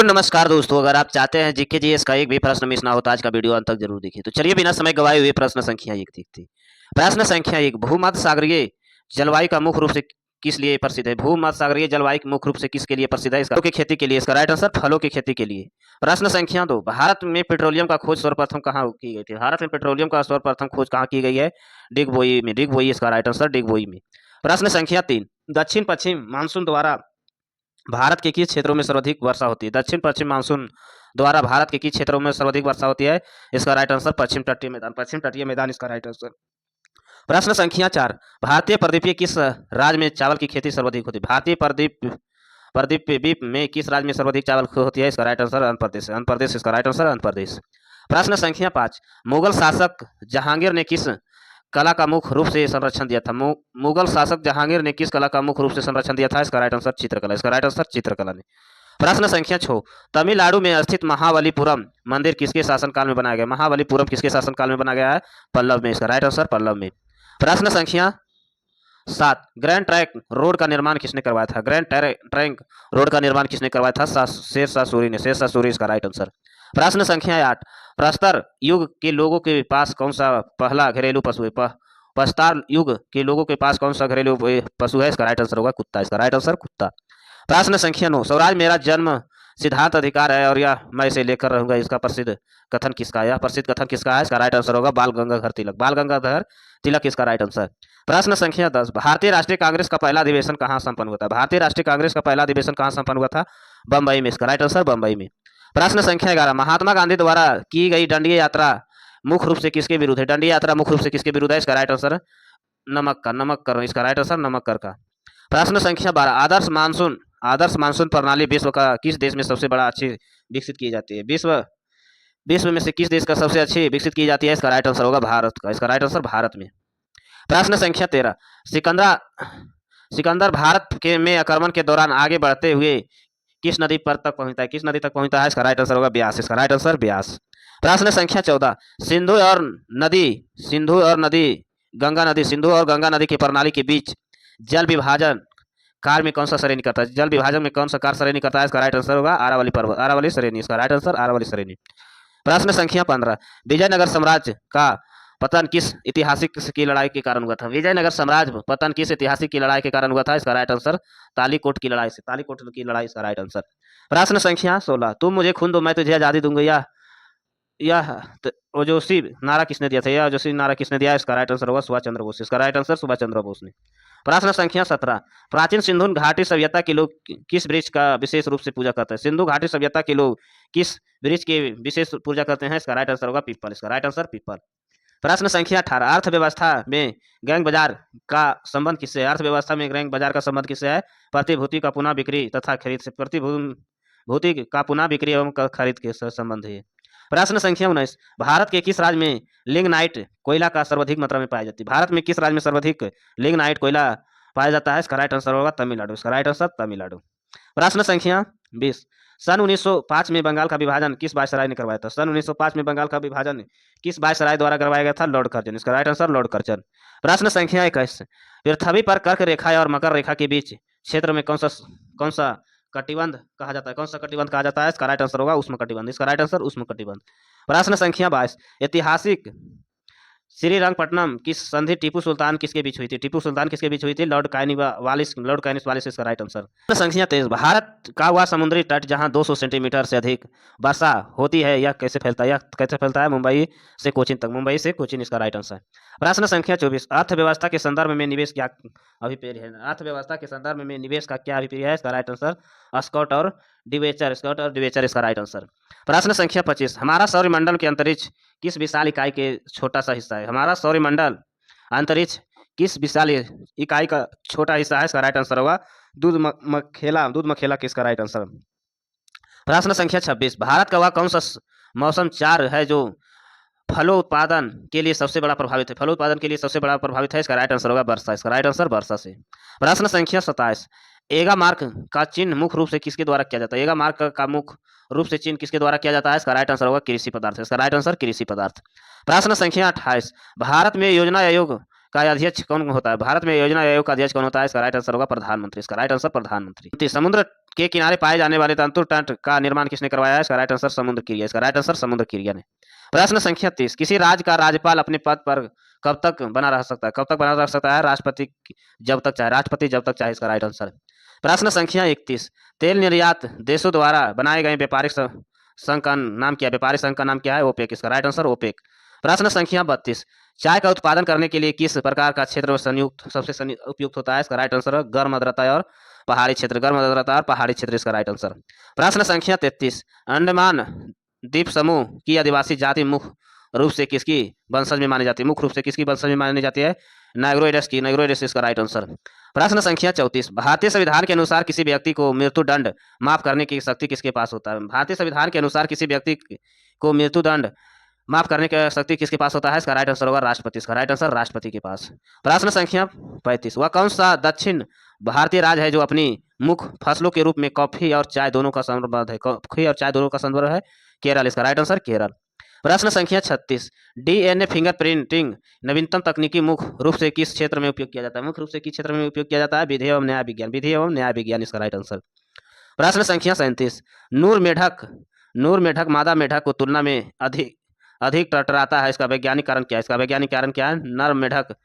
नमस्कार दोस्तों, अगर आप चाहते हैं जीके जीएस का एक भी प्रश्न मिस ना हो तो आज का वीडियो अंत तक जरूर देखिए। तो चलिए बिना समय गवाए हुए प्रश्न संख्या एक देखते हैं। प्रश्न संख्या एक, भूमध्य सागरीय जलवायु का मुख्य रूप से किस लिए प्रसिद्ध है? भूमध्य सागरीय जलवायु मुख्य रूप से किसके लिए प्रसिद्ध है? फलों की खेती के लिए। इसका राइट आंसर फलों की खेती के लिए। प्रश्न संख्या दो, भारत में पेट्रोलियम का खोज सर्वप्रथम कहाँ की गई थी? भारत में पेट्रोलियम का सर्वप्रथम खोज कहाँ की गई है? डिगबोई में। डिगबोई इसका राइट आंसर, डिगबोई में। प्रश्न संख्या तीन, दक्षिण पश्चिम मानसून द्वारा भारत के किस क्षेत्रों में सर्वाधिक वर्षा होती है? दक्षिण पश्चिम मानसून द्वारा भारत के किस क्षेत्रों में सर्वाधिक वर्षा होती है? इसका राइट आंसर पश्चिम तटीय मैदान। पश्चिम तटीय मैदान इसका राइट आंसर। प्रश्न संख्या चार, भारतीय प्रदीप किस राज्य में चावल की खेती सर्वाधिक होती है? भारतीय प्रदीप प्रदीप में किस राज्य में सर्वाधिक चावल होती है? इसका राइट आंसर आंध्र प्रदेश। आंध्र प्रदेश इसका राइट आंसर, आंध्र प्रदेश। प्रश्न संख्या पांच, मुगल शासक जहांगीर ने किस कला का मुख्य रूप से संरक्षण दिया था? मुगल शासक जहांगीर ने किस कला का मुख्य रूप से संरक्षण दिया था? इसका राइट आंसर चित्रकला। इसका राइट आंसर चित्रकला ने। प्रश्न संख्या 6, तमिलनाडु में स्थित महाबलीपुरम मंदिर किसके शासनकाल में बनाया गया? महाबलीपुरम किसके शासनकाल में बनाया गया है? पल्लव में। इसका राइट आंसर पल्लव में। प्रश्न संख्या 7, ग्रैंड ट्रैंक रोड का निर्माण किसने करवाया था? ग्रैंड ट्रैंक रोड का निर्माण किसने करवाया था? शेरशाह सूरी ने। शेरशाह सूरी इसका राइट आंसर। प्रश्न संख्या 8, प्रस्तर युग के लोगों के पास कौन सा पहला घरेलू पशु है? प्रस्तर युग के लोगों के पास कौन सा घरेलू पशु है? इसका राइट आंसर होगा कुत्ता। इसका राइट आंसर कुत्ता। प्रश्न संख्या 9, स्वराज मेरा जन्म सिद्धांत अधिकार है और यह मैं इसे लेकर रहूंगा, इसका प्रसिद्ध कथन किसका है? यह प्रसिद्ध कथन किसका है? इसका राइट आंसर होगा बाल गंगाधर तिलक। बाल गंगाधर तिलक इसका राइट आंसर। प्रश्न संख्या 10, भारतीय राष्ट्रीय कांग्रेस का पहला अधिवेशन कहाँ संपन्न हुआ था? भारतीय राष्ट्रीय कांग्रेस का पहला अधिवेशन कहाँ संपन्न हुआ था? बंबई में। इसका राइट आंसर बंबई में। प्रश्न संख्या 11, महात्मा गांधी द्वारा की गई दंडीय यात्रा मुख्य रूप से किसके विरुद्ध है? दंडीय यात्रा मुख्य रूप से किसके विरुद्ध है? इसका राइट आंसर नमक का। नमक कर इसका राइट आंसर नमक कर का। प्रश्न संख्या 12, आदर्श मानसून प्रणाली विश्व का किस देश में सबसे बड़ा अच्छी विकसित की जाती है? विश्व में से किस देश का सबसे अच्छी विकसित की जाती है? इसका राइट आंसर होगा भारत का। इसका राइट आंसर भारत में। प्रश्न संख्या 13, सिकंदर भारत के में आक्रमण के दौरान आगे बढ़ते हुए किस नदी पर तक पहुंचता है? किस नदी तक पहुंचता है? इसका राइट आंसर होगा ब्यास। इसका राइट आंसर ब्यास। प्रश्न संख्या 14, सिंधु और गंगा नदी की प्रणाली के बीच जल विभाजन कार्य में कौन सा श्रेणी करता है? जल विभाजन में कौन सा कार्य श्रेणी करता है? इसका राइट आंसर होगा आरावली पर्वत, आरावली श्रेणी। इसका राइट आंसर आरावली श्रेणी। प्रश्न संख्या 15, विजयनगर साम्राज्य का पतन किस ऐतिहासिक की लड़ाई के कारण हुआ था? विजयनगर साम्राज्य पतन किस ऐतिहासिक की लड़ाई के कारण हुआ था? इसका राइट आंसर तालीकोट की लड़ाई से। तालीकोट की लड़ाई इसका राइट आंसर। प्रश्न संख्या 16, तुम मुझे खून दो मैं तुझे आजादी दूंगा, यह ओजस्वी नारा किसने दिया था? यह ओजस्वी नारा किसने दिया? इसका राइट आंसर होगा सुभाष चंद्र बोस। इसका राइट आंसर सुभाष चंद्र बोस ने। प्रश्न संख्या 17, प्राचीन सिंधु घाटी सभ्यता के लोग किस वृक्ष का विशेष रूप से पूजा करते हैं? सिंधु घाटी सभ्यता के लोग किस वृक्ष की विशेष पूजा करते हैं? इसका राइट आंसर होगा पीपल। इसका राइट आंसर पीपल। प्रश्न संख्या 18, अर्थव्यवस्था में गैंग बाजार का संबंध किससे है? अर्थव्यवस्था में गैंग बाजार का संबंध किससे है? प्रतिभूति का पुनः बिक्री तथा खरीद से। प्रतिभूति का पुनः बिक्री एवं खरीद के संबंध है। प्रश्न संख्या 19, भारत के किस राज्य में लिग्नाइट कोयला का सर्वाधिक मात्रा में पाया जाती है? भारत में किस राज्य में सर्वाधिक लिग्नाइट कोयला पाया जाता है? इसका राइट आंसर होगा तमिलनाडु। इसका राइट आंसर तमिलनाडु। प्रश्न संख्या 20, सन 1905 में बंगाल का विभाजन किस वायसराय ने करवाया था? सन 1905 में बंगाल का विभाजन किस वायसराय द्वारा करवाया गया था? Lord Curzon. इसका राइट आंसर लॉर्ड कर्जन। प्रश्न संख्या 21, पृथ्वी पर कर्क रेखा और मकर रेखा के बीच क्षेत्र में कौन सा कटिबंध कहा जाता है? कौन सा कटिबंध कहा जाता है? इसका राइट आंसर होगा उष्ण कटिबंध। इसका राइट आंसर उष्ण कटिबंध। प्रश्न संख्या 22, ऐतिहासिक श्रीरंगपट्टनम किस संधि टीपू सुल्तान किसके बीच हुई थी? टीपू सुल्तान किसके बीच हुई थी? लॉर्ड कार्नवालिस इसका राइट आंसर। प्रश्न संख्या 23, भारत का वह समुद्री तट जहां 200 सेंटीमीटर से अधिक वर्षा होती है यह कैसे फैलता है? यह कैसे फैलता है? मुंबई से कोचीन तक। मुंबई से कोचीन इसका राइट आंसर। प्रश्न संख्या 24, अर्थव्यवस्था के संदर्भ में निवेश क्या अभिप्राय है? अर्थव्यवस्था के संदर्भ में निवेश का क्या अभिप्राय है? इसका राइट आंसर स्कॉट और डिवेचर इसका राइट आंसर। प्रश्न संख्या 25, हमारा सौरमंडल के अंतरिक्ष किस विशाल इकाई के छोटा सा हिस्सा है? हमारा सौरमंडल अंतरिक्ष किस विशाल इकाई का छोटा हिस्सा है? इसका राइट आंसर होगा दूध मखेला किसका राइट आंसर। प्रश्न संख्या 26, भारत का वह कौन सा मौसम चार है जो फलों उत्पादन के लिए सबसे बड़ा प्रभावित है? फलों उत्पादन के लिए सबसे बड़ा प्रभावित है? इसका राइट आंसर होगा वर्षा। इसका राइट आंसर वर्षा से। प्रश्न संख्या 27, एगा मार्क का चिन्ह मुख्य रूप से किसके द्वारा किया जाता है? एगा मार्क का मुख्य रूप से चिन्ह किसके द्वारा किया जाता है? इसका राइट आंसर होगा कृषि पदार्थ। इसका राइट आंसर कृषि पदार्थ। प्रश्न संख्या 28, भारत में योजना आयोग का अध्यक्ष कौन होता है? भारत में योजना आयोग का अध्यक्ष कौन होता है? इसका राइट आंसर होगा प्रधानमंत्री। इसका राइट आंसर प्रधानमंत्री। समुद्र के किनारे पाए जाने वाले तंतु तट का निर्माण किसने करवाया है? इसका राइट आंसर समुद्र किरिया। इसका राइट आंसर समुद्र किरिया ने। प्रश्न संख्या 30, किसी राज्य का राज्यपाल अपने पद पर कब तक बना रह सकता है? कब तक बना रह सकता है? राष्ट्रपति जब तक चाहे, राष्ट्रपति जब तक चाहे। इसका राइट आंसर। प्रश्न संख्या 31, तेल निर्यात देशों द्वारा बनाए गए व्यापारिक संघ का नाम क्या है? व्यापारिक संघ का नाम क्या है? ओपेक। इसका राइट आंसर ओपेक। प्रश्न संख्या 32, चाय का उत्पादन करने के लिए किस प्रकार का क्षेत्र संयुक्त सबसे उपयुक्त होता है? इसका राइट आंसर गर्म आर्द्रता और पहाड़ी क्षेत्र। गर्म आर्द्रता और पहाड़ी क्षेत्र इसका राइट आंसर। प्रश्न संख्या 33, अंडमान द्वीप समूह की आदिवासी जाति मुख्य रूप से किसकी वंशज में मानी जाती है? मुख्य रूप से किसकी वंशज में मानी जाती है? नाइग्रोइडस की। नाइग्रोइडस इसका राइट आंसर। प्रश्न संख्या 34, भारतीय संविधान के अनुसार किसी व्यक्ति को मृत्युदंड माफ करने की शक्ति किसके पास होता है? भारतीय संविधान के अनुसार किसी व्यक्ति को मृत्युदंड माफ करने की शक्ति किसके पास होता है? इसका राइट आंसर होगा राष्ट्रपति। इसका राइट आंसर राष्ट्रपति के पास। प्रश्न संख्या 35, वह कौन सा दक्षिण भारतीय राज्य है जो अपनी मुख्य फसलों के रूप में कॉफी और चाय दोनों का संबंध है? कॉफी और चाय दोनों का संबंध है केरल। इसका राइट आंसर केरल। प्रश्न संख्या 36, डीएनए फिंगरप्रिंटिंग नवीनतम तकनीकी मुख्य रूप से किस क्षेत्र में उपयोग किया जाता है? मुख्य रूप से किस क्षेत्र में उपयोग किया जाता है? विधि एवं न्याय विज्ञान। विधि एवं न्याय विज्ञान इसका राइट आंसर। प्रश्न संख्या 37, नूर मेढक मादा मेढक को तुलना में अधिक अधिक टरटराता है, इसका वैज्ञानिक कारण क्या है? इसका वैज्ञानिक कारण क्या है? नर मेढक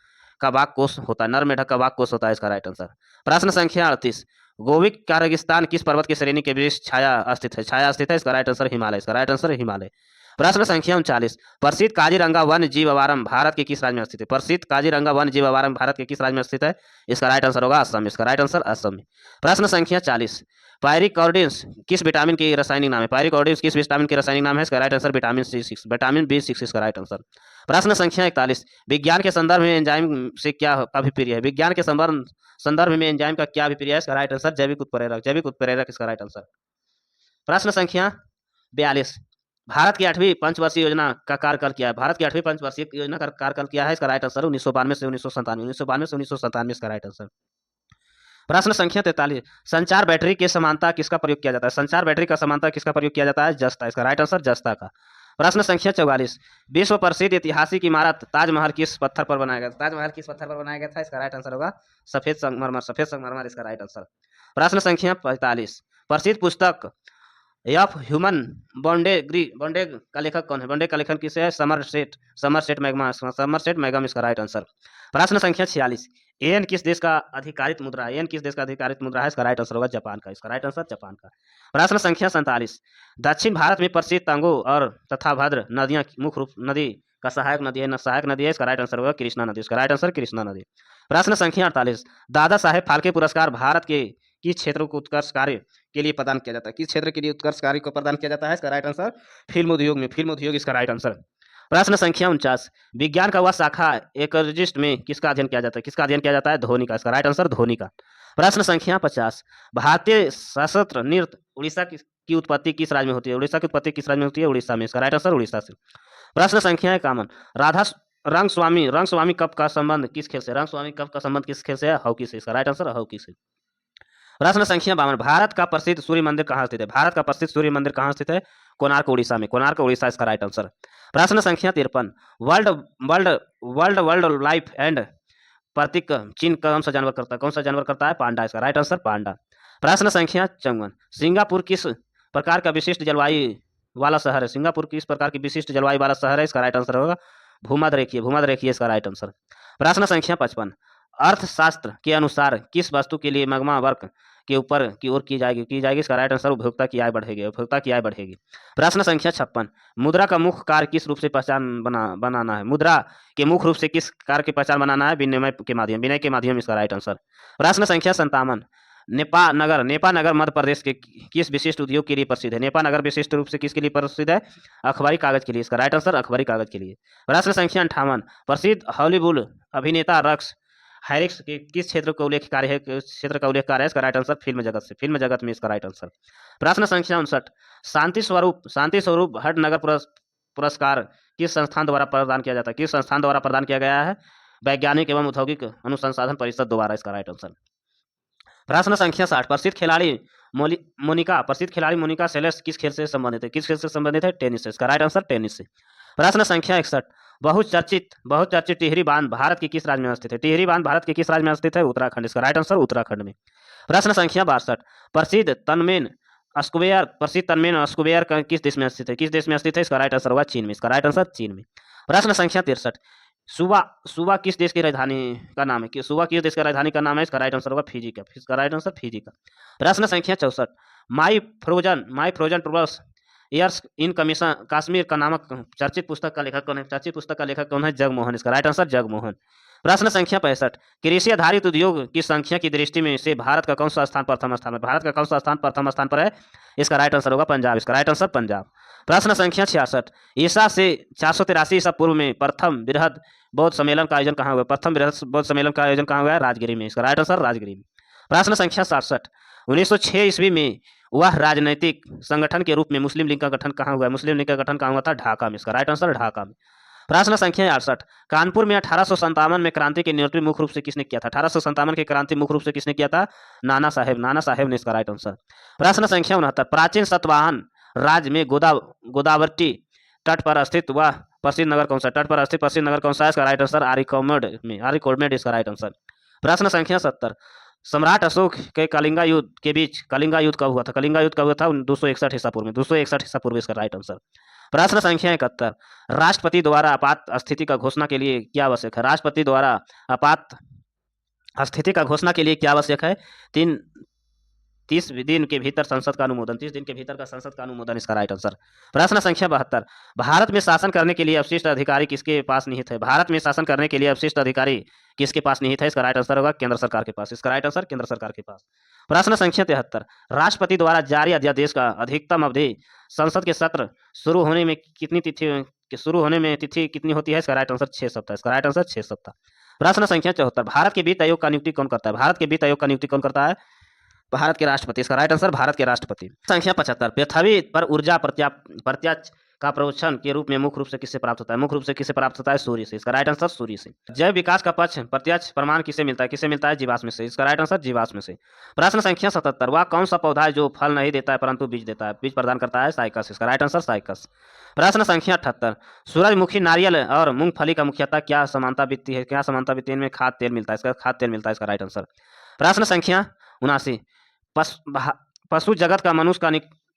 का वाक कोष होता है। नर मेढक का वाक कोष होता है। इसका राइट आंसर। प्रश्न संख्या 38, गोविक का रेगिस्तान किस पर्वत की श्रेणी के बीच छाया स्थित है? छाया स्थित है। इसका राइट आंसर हिमालय। इसका राइट आंसर हिमालय। प्रश्न संख्या 39, प्रसिद्ध काजीरंगा वन्य जीव अभयारण्य भारत के किस राज्य में स्थित है? प्रसिद्ध काजीरंगा वन्य जीव अभयारण्य भारत के किस राज्य में स्थित है? इसका राइट आंसर होगा असम। इसका राइट आंसर असम। प्रश्न संख्या 40, पायरिकॉर्डिन्स किस विटामिन की रासायनिक नाम है? पायरिकॉर्डिन्स किस विटामिन के रासायनिक नाम है? इसका right answer vitamin C6। Vitamin B6 इसका राइट आंसर। प्रश्न संख्या 41, विज्ञान के संदर्भ में एंजाइम से क्या अभिप्राय है? विज्ञान के संदर्भ में एंजाइम का क्या अभिप्राय है? इसका राइट आंसर जैविक उत्प्रेरक। जैविक उत्प्रेरक इसका राइट आंसर। प्रश्न संख्या 42, भारत की 8वीं पंचवर्षीय योजना का कार्यकाल क्या है? भारत की 8वीं पंचवर्षीय योजना का कार्यकाल क्या है? इसका राइट आंसर 1992 से 1997। 1992 से 1997 इसका राइट आंसर। प्रश्न संख्या 43, संचार बैटरी के समानता किसका प्रयोग किया जाता है? संचार बैटरी का समानता किसका प्रयोग किया जाता है? जस्ता। इसका राइट आंसर जस्ता का। प्रश्न संख्या 44, विश्व प्रसिद्ध ऐतिहासिक इमारत ताजमहल किस पत्थर पर बनाया गया? ताजमहल किस पत्थर पर बनाया गया था? इसका राइट आंसर होगा सफेद संगमरमर। सफेद संगमरमर इसका राइट आंसर। प्रश्न संख्या 45, प्रसिद्ध पुस्तक एफ ह्यूमन बॉन्डेग का लेखक कौन है? बॉन्डेग का लेखक किसे है? समरसेट मैगम इसका राइट आंसर। प्रश्न संख्या 46, एन किस देश का अधिकारित मुद्रा है? एन किस देश का अधिकारित मुद्रा है? इसका राइट आंसर होगा जापान का। इसका राइट आंसर जापान का। प्रश्न संख्या 47, दक्षिण भारत में प्रसिद्ध तंगो और तथा भद्र नदियां मुख्य रूप नदी का सहायक नदी है। सहायक नदी है। इसका राइट आंसर होगा कृष्णा नदी। इसका राइट आंसर कृष्णा नदी। प्रश्न संख्या 48, दादा साहेब फाल्के पुरस्कार भारत के किस क्षेत्र को उत्कर्ष कार्य के लिए प्रदान किया जाता है? किस क्षेत्र के लिए उत्कर्ष कार्य को प्रदान किया जाता है? इसका राइट आंसर फिल्म उद्योग में। फिल्म उद्योग इसका राइट आंसर। प्रश्न संख्या 49, विज्ञान का वह शाखा एकॉलजिस्ट में किसका अध्ययन किया जाता है? किसका अध्ययन किया जाता है? ध्वनि का। इसका राइट आंसर ध्वनि का। प्रश्न संख्या 50, भारतीय सशस्त्र नृत्य उड़ीसा की उत्पत्ति किस राज्य में होती है? उड़ीसा की उत्पत्ति किस राज्य में होती है? उड़ीसा में। इसका राइट आंसर उड़ीसा से। प्रश्न संख्या 51, राधा रंगस्वामी कप का संबंध किस खेल से? रंगस्वामी कप का संबंध किस खेल से है? हॉकी से। इसका राइट आंसर हॉकी से। प्रश्न संख्या 52, भारत का प्रसिद्ध सूर्य मंदिर कहाँ स्थित है? भारत का प्रसिद्ध सूर्य मंदिर कहाँ स्थित है? कोणार्क उड़ीसा में। कोणार्क उड़ीसा इसका राइट आंसर। प्रश्न संख्या 53, वर्ल्ड लाइफ एंड प्रतीक चिन्ह कौन सा जानवर करता है? कौन सा जानवर करता है? पांडा। इसका राइट आंसर पांडा। प्रश्न संख्या 54, सिंगापुर किस प्रकार का विशिष्ट जलवायु वाला शहर है? सिंगापुर किस प्रकार की विशिष्ट जलवायु वाला शहर है? इसका राइट आंसर होगा भूमध्य इसका राइट आंसर। प्रश्न संख्या 55, अर्थशास्त्र के अनुसार किस वस्तु के लिए मगमा वर्क के ऊपर की ओर की जाएगी? इसका राइट आंसर उपभोक्ता की आय बढ़ेगी। प्रश्न संख्या 56, मुद्रा का मुख्य कार्य किस रूप से पहचान बनाना है? मुद्रा के मुख्य रूप से किस कार्य की पहचान बनाना है? विनिमय के माध्यम इसका राइट आंसर। प्रश्न संख्या 57, नेपा नगर मध्य प्रदेश के किस विशिष्ट उद्योग के लिए प्रसिद्ध है? नेपा नगर विशिष्ट रूप से किसके लिए प्रसिद्ध है? अखबारी कागज के लिए। इसका राइट आंसर अखबारी कागज के लिए। प्रश्न संख्या 58, प्रसिद्ध हॉलीवुड अभिनेता रक्स हैरिक्स के किस क्षेत्र का उल्लेख कार्य है? इसका राइट आंसर फिल्म जगत से। फिल्म जगत में इसका राइट आंसर। प्रश्न संख्या 59, शांति स्वरूप भटनगर पुरस्कार किस संस्थान द्वारा प्रदान किया जाता है? किस संस्थान द्वारा प्रदान किया गया है? वैज्ञानिक एवं औद्योगिक अनुसंधान परिषद द्वारा। इसका राइट आंसर। प्रश्न संख्या 60, प्रसिद्ध खिलाड़ी मोनिका सेलेस किस खेल से संबंधित है? टेनिस से। इसका राइट आंसर टेनिस से। प्रश्न संख्या 61, बहुचर्चित टिहरी बांध भारत के किस राज्य में स्थित है? टिहरी बांध भारत के किस राज्य में स्थित है? उत्तराखंड। इसका राइट आंसर उत्तराखंड में। प्रश्न संख्या 62, प्रसिद्ध तनमेन स्क्वायर किस देश में स्थित है? किस देश में स्थित है? इसका राइट आंसर होगा चीन में। इसका राइट आंसर चीन में। प्रश्न संख्या 63, सुबा सुबा किस देश की राजधानी का नाम है? कि सुबा किस देश का राजधानी का नाम है? इसका राइट आंसर होगा फिजी का। इसका राइट आंसर फिजी का। प्रश्न संख्या 64, my frozen turbulence in commission Kashmir का नामक चर्चित पुस्तक का लेखक कौन है? चर्चित पुस्तक का लेखक कौन है? जगमोहन। इसका राइट आंसर जगमोहन। प्रश्न संख्या 65, कृषि आधारित उद्योग की संख्या की दृष्टि में से भारत का कौन सा स्थान प्रथम स्थान है? भारत का कौन सा स्थान प्रथम स्थान पर है? इसका राइट आंसर होगा पंजाब। इसका राइट आंसर पंजाब। प्रश्न संख्या 66, ईसा से 483 ईसा पूर्व में प्रथम बृहद बौद्ध सम्मेलन का आयोजन कहाँ हुआ? प्रथम बृहद बौद्ध सम्मेलन का आयोजन कहाँ हुआ है? राजगिरी में। इसका राइट आंसर राजगिरी में। प्रश्न संख्या 67, 1906 ईस्वी में वह राजनैतिक संगठन के रूप में मुस्लिम लीग का गठन कहाँ हुआ है? मुस्लिम लीग का गठन कहाँ हुआ था? ढाका में। इसका राइट आंसर ढाका में। प्रश्न संख्या 68, कानपुर में 1857 में क्रांति के नेतृत्व मुख्य रूप से किसने किया था? 1857 की क्रांति मुख्य रूप से किसने किया था? नाना साहेब ने। इसका राइट आंसर। प्रश्न संख्या 69, प्राचीन सतवाहन राज्य में गोदावरी तट पर स्थित वह प्रसिद्ध नगर कौन सा? तट पर स्थित प्रसिद्ध नगर कौन सा है? इसका राइट आंसर आरिकोमेड। इसका राइट आंसर। प्रश्न संख्या 70, सम्राट अशोक के कलिंगा युद्ध के बीच कलिंगा युद्ध कब हुआ था? कलिंगा युद्ध कब हुआ था? 261 ईसा पूर्व में। 261 ईसा पूर्व। इसका राइट आंसर। प्रश्न संख्या 71, राष्ट्रपति द्वारा आपात स्थिति का घोषणा के लिए क्या आवश्यक है? राष्ट्रपति द्वारा आपात स्थिति का घोषणा के लिए क्या आवश्यक है? 30 दिन के भीतर संसद का अनुमोदन। 30 दिन के भीतर का संसद का अनुमोदन। इसका राइट आंसर। प्रश्न संख्या 72, भारत में शासन करने के लिए अवशिष्ट अधिकारी किसके पास निहित है? भारत में शासन करने के लिए अवशिष्ट अधिकारी किसके पास निहित है? इसका राइट आंसर होगा केंद्र सरकार के पास। इसका राइट आंसर केंद्र सरकार के पास। प्रश्न संख्या 73, राष्ट्रपति द्वारा जारी अध्यादेश का अधिकतम अवधि संसद के सत्र शुरू होने में तिथि कितनी होती है? इसका राइट आंसर 6 सप्ताह। इसका राइट आंसर 6 सप्ताह। प्रश्न संख्या 74, भारत के वित्त आयोग का नियुक्ति कौन करता है? भारत के वित्त आयोग का नियुक्ति कौन करता है? भारत के राष्ट्रपति। इसका राइट आंसर भारत के राष्ट्रपति। संख्या 75, पृथ्वी पर ऊर्जा प्रत्यक्ष का प्रदूषण के रूप में मुख्य रूप से किससे प्राप्त होता है? मुख्य रूप से किससे प्राप्त होता है? सूर्य से। इसका राइट आंसर सूर्य से। जैव विकास का पक्ष प्रत्यक्ष प्रमाण किसे मिलता है? किसे मिलता है? जीवाश्म से। इसका राइट आंसर जीवाश्म से। प्रश्न संख्या 77, वह कौन सा पौधा है जो फल नहीं देता है परंतु बीज देता है? बीज प्रदान करता है? साइकस। इसका राइट आंसर साइकस। प्रश्न संख्या 78, सूरजमुखी नारियल और मूंगफली का मुख्यतः क्या समानता बिकती है? क्या समानता बिकती है? इनमें खाद्य तेल मिलता है। इसका खाद्य तेल मिलता है। इसका राइट आंसर। प्रश्न संख्या 79, पशु जगत का मनुष्य का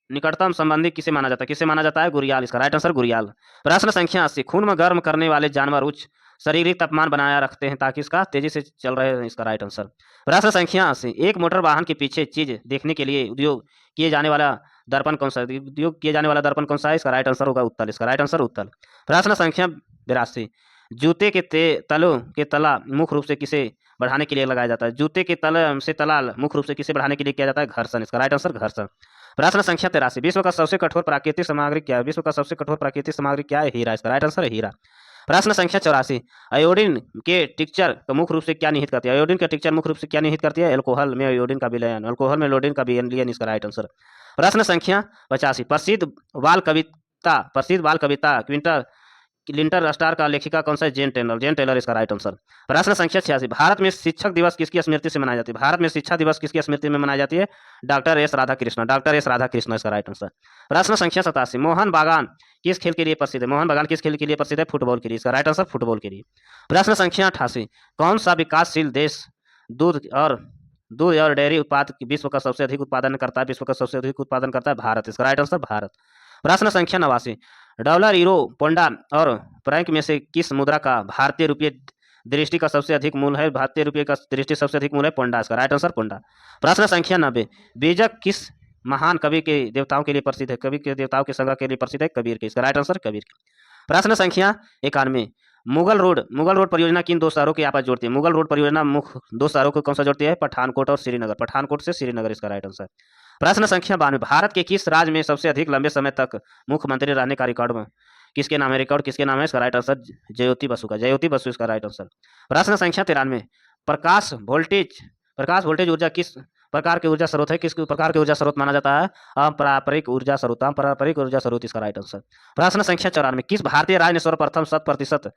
निकटतम संबंधी किसे माना जाता है? किसे माना जाता है? गुरियाल। इसका राइट आंसर गुरियाल। प्रश्न संख्या 80, खून में गर्म करने वाले जानवर उच्च शारीरिक तापमान बनाया रखते हैं ताकि इसका तेजी से चल रहे हैं। इसका राइट आंसर। प्रश्न संख्या 80, एक मोटर वाहन के पीछे चीज देखने के लिए उपयोग किए जाने वाला दर्पण कौन सा है? इसका राइट आंसर होगा उत्तल। इसका राइट आंसर उत्तल। प्रश्न संख्या 82, जूते के तलों के तला मुख्य रूप से किसे बढ़ाने के लिए लगाया जाता है? जूते के तल से तला मुख्य रूप से किसे बढ़ाने के लिए किया जाता है? घर्षण। इसका राइट आंसर घर्षण। प्रश्न संख्या 83, विश्व का सबसे कठोर प्राकृतिक सामग्री क्या है? विश्व का सबसे कठोर प्राकृतिक सामग्री क्या है? हीरा। इसका राइट आंसर है हीरा। प्रश्न संख्या 84, आयोडीन के टिक्चर मुख्य रूप से क्या निहित करती है? आयोडीन का टिक्चर मुख्य रूप से क्या निहित करती है? अल्कोहल में आयोडीन का विलयन। अल्कोहल में आयोडीन का विलयन। इसका राइट आंसर। प्रश्न संख्या 85, प्रसिद्ध बाल कविता लिंटर स्टार का लेखिका कौन सा है? जेन टेलर। इसका राइट आंसर। प्रश्न संख्या 86, भारत में शिक्षक दिवस किसकी स्मृति से मनाई जाती है? भारत में शिक्षा दिवस किसकी स्मृति में मनाई जाती है? Doctor S Radhakrishna. इसका राइट आंसर। प्रश्न संख्या 87, मोहन बागान किस खेल के लिए प्रसिद्ध है? मोहन बागान किस खेल के लिए प्रसिद्ध है? फुटबॉल के लिए। इसका राइट आंसर फुटबॉल के लिए। प्रश्न संख्या 88, कौन सा विकासशील देश दूध और डेयरी उत्पाद विश्व का सबसे अधिक उत्पादन करता है? विश्व का सबसे अधिक उत्पादन करता है भारत। इसका राइट आंसर भारत। प्रश्न संख्या 89, डॉलर, यूरो, पोंडा और फ्रैंक में से किस मुद्रा का भारतीय रुपये दृष्टि का सबसे अधिक मूल्य है? भारतीय रुपये का दृष्टि सबसे अधिक मूल्य है पोंडा। इसका राइट आंसर पोंडा। प्रश्न संख्या 90, बीजक किस महान कवि के देवताओं के लिए प्रसिद्ध है? कवि के देवताओं के संग्रह के लिए प्रसिद्ध है? कबीर के। इसका राइट आंसर कबीर के। प्रश्न संख्या 91, मुगल रोड परियोजना किन दो शहरों के आपस जोड़ती है? मुगल रोड परियोजना मुख्य दो शहरों को कौन सा जोड़ती है? पठानकोट और श्रीनगर। पठानकोट से श्रीनगर। इसका राइट आंसर। प्रश्न संख्या 92, भारत के किस राज्य में सबसे अधिक लंबे समय तक मुख्यमंत्री रहने का रिकॉर्ड किसके नाम है? किसके नाम है? इसका राइट आंसर ज्योति बसु का। ज्योति बसु। इसका राइट आंसर। प्रश्न संख्या 93, प्रकाश वोल्टेज ऊर्जा किस प्रकार के ऊर्जा स्रोत है? किस प्रकार के ऊर्जा स्रोत माना जाता है? अपारंपरिक ऊर्जा स्रोत। इसका राइट आंसर। प्रश्न संख्या 94, किस भारतीय राज्य ने सर्वप्रथम 100%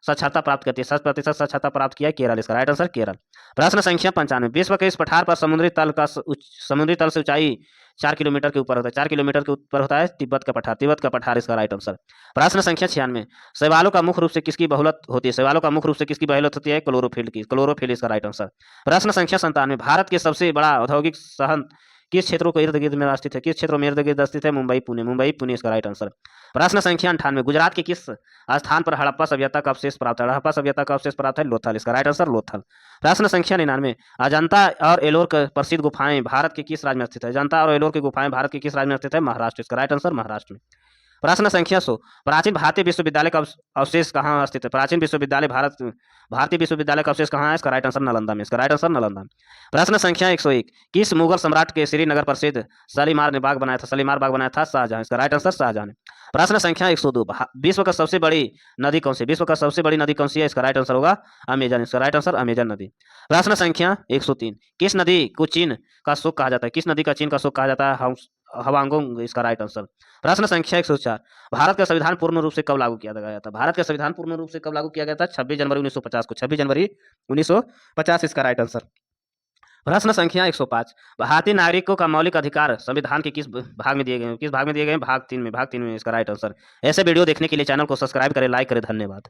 साक्षरता प्राप्त करती है? 100% साक्षरता प्राप्त किया है? केरल। इसका राइट आंसर केरल। प्रश्न संख्या 95, विश्व के इस पठार पर समुद्री तल से ऊंचाई 4 किलोमीटर के ऊपर होता है, 4 किलोमीटर के ऊपर होता है तिब्बत का पठार, तिब्बत का पठार इसका राइट आंसर। प्रश्न संख्या 96, शैवालों का मुख्य रूप से किसकी बहुलत होती है, शैवालों का मुख्य रूप से किसकी बहुलत होती है, क्लोरोफिल की, क्लोरोफिल इसका राइट आंसर। प्रश्न संख्या 97, भारत के सबसे बड़ा औद्योगिक शहर किस क्षेत्रों के इर्द गिर्द में स्थित है, किस क्षेत्रों में इर्द गिर्द स्थित है, मुंबई पुणे, मुंबई पुणे इसका राइट आंसर। प्रश्न संख्या 98, गुजरात के किस स्थान पर हड़प्पा सभ्यता का अवशेष प्राप्त है, हड़प्पा सभ्यता का अवशेष प्राप्त है, लोथल इसका राइट आंसर, लोथल। प्रश्न संख्या 99, अजंता और एलोर की प्रसिद्ध गुफाएं भारत के किस राज्य में स्थित है, अजंता और एलोर की गुफाएं भारत के किस राज्य में स्थित है, महाराष्ट्र इसका राइट आंसर, महाराष्ट्र में। प्रश्न संख्या 100, प्राचीन भारतीय विश्वविद्यालय का अवशेष कहाँ स्थित है, प्राचीन विश्वविद्यालय भारतीय विश्वविद्यालय का अवशेष कहाँ है, इसका राइट आंसर नालंदा में, इसका राइट आंसर नालंदा में। प्रश्न संख्या 101, किस मुगल सम्राट के श्रीनगर प्रसिद्ध शालीमार ने बाग बनाया था, शालीमार बाग बनाया था शाहजहां, इसका राइट आंसर शाहजहां ने। प्रश्न संख्या 102, विश्व का सबसे बड़ी नदी कौन सी, विश्व का सबसे बड़ी नदी कौन सी है, इसका राइट आंसर होगा अमेजन, इसका राइट आंसर अमेजन नदी। प्रश्न संख्या 103, किस नदी को चीन का सुख कहा जाता है, किस नदी का चीन का सुख कहा जाता है, हवांगोंग इसका राइट आंसर। प्रश्न संख्या 104, भारत का संविधान पूर्ण रूप से कब लागू किया गया था, भारत का संविधान पूर्ण रूप से कब लागू किया गया था, 26 जनवरी 1950 को, 26 जनवरी 1950 इसका राइट आंसर। प्रश्न संख्या 105, भारतीय नागरिकों का मौलिक अधिकार संविधान के किस भाग में दिए गए हैं, किस भाग में दिए गए हैं, भाग 3 में, भाग 3 में इसका राइट आंसर। ऐसे वीडियो देखने के लिए चैनल को सब्सक्राइब करें, लाइक करें, धन्यवाद।